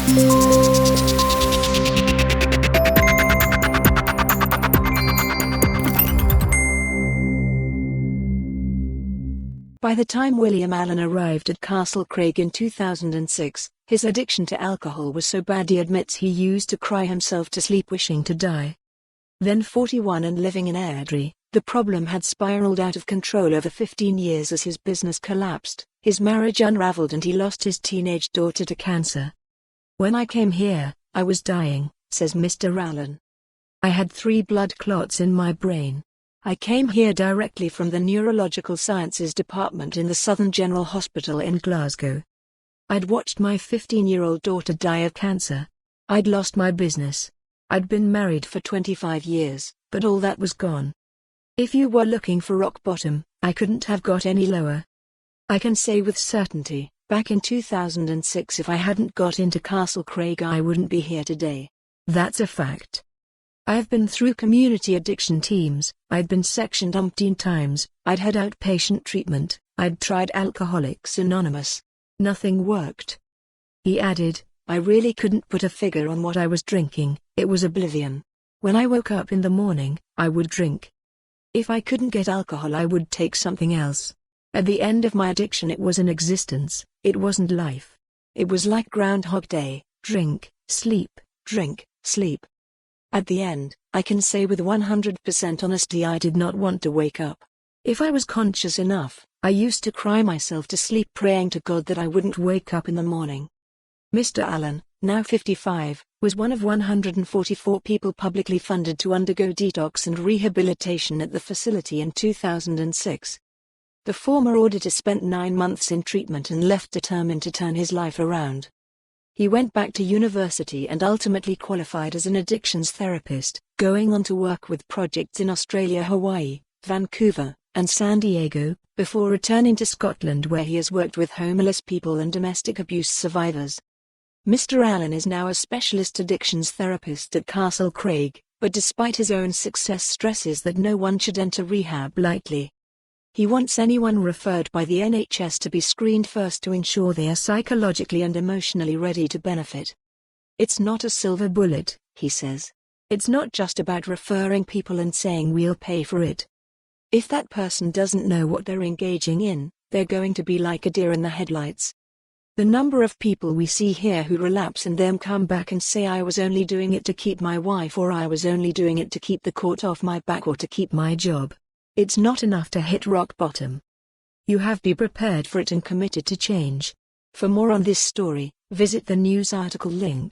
By the time William Allan arrived at Castle Craig in 2006, his addiction to alcohol was so bad he admits he used to cry himself to sleep wishing to die. Then 41 and living in Airdrie, the problem had spiraled out of control over 15 years as his business collapsed, his marriage unravelled and he lost his teenage daughter to cancer. "When I came here, I was dying," says Mr Allan. "I had 3 blood clots in my brain. I came here directly from the Neurological Sciences Department in the Southern General Hospital in Glasgow. I'd watched my 15-year-old daughter die of cancer. I'd lost my business. I'd been married for 25 years, but all that was gone. If you were looking for rock bottom, I couldn't have got any lower. I can say with certainty, back in 2006 if I hadn't got into Castle Craig I wouldn't be here today. That's a fact. I've been through community addiction teams, I'd been sectioned umpteen times, I'd had outpatient treatment, I'd tried Alcoholics Anonymous. Nothing worked." He added, "I really couldn't put a figure on what I was drinking, it was oblivion. When I woke up in the morning, I would drink. If I couldn't get alcohol I would take something else. At the end of my addiction it was an existence, it wasn't life. It was like Groundhog Day, drink, sleep, drink, sleep. At the end, I can say with 100% honesty I did not want to wake up. If I was conscious enough, I used to cry myself to sleep praying to God that I wouldn't wake up in the morning." Mr Allan, now 55, was one of 144 people publicly funded to undergo detox and rehabilitation at the facility in 2006. The former auditor spent 9 months in treatment and left determined to turn his life around. He went back to university and ultimately qualified as an addictions therapist, going on to work with projects in Australia, Hawaii, Vancouver, and San Diego, before returning to Scotland where he has worked with homeless people and domestic abuse survivors. Mr Allan is now a specialist addictions therapist at Castle Craig, but despite his own success stresses that no one should enter rehab lightly. He wants anyone referred by the NHS to be screened first to ensure they are psychologically and emotionally ready to benefit. "It's not a silver bullet," he says. "It's not just about referring people and saying we'll pay for it. If that person doesn't know what they're engaging in, they're going to be like a deer in the headlights. The number of people we see here who relapse and then come back and say I was only doing it to keep my wife or I was only doing it to keep the court off my back or to keep my job. It's not enough to hit rock bottom. You have to be prepared for it and committed to change." For more on this story, visit the news article link.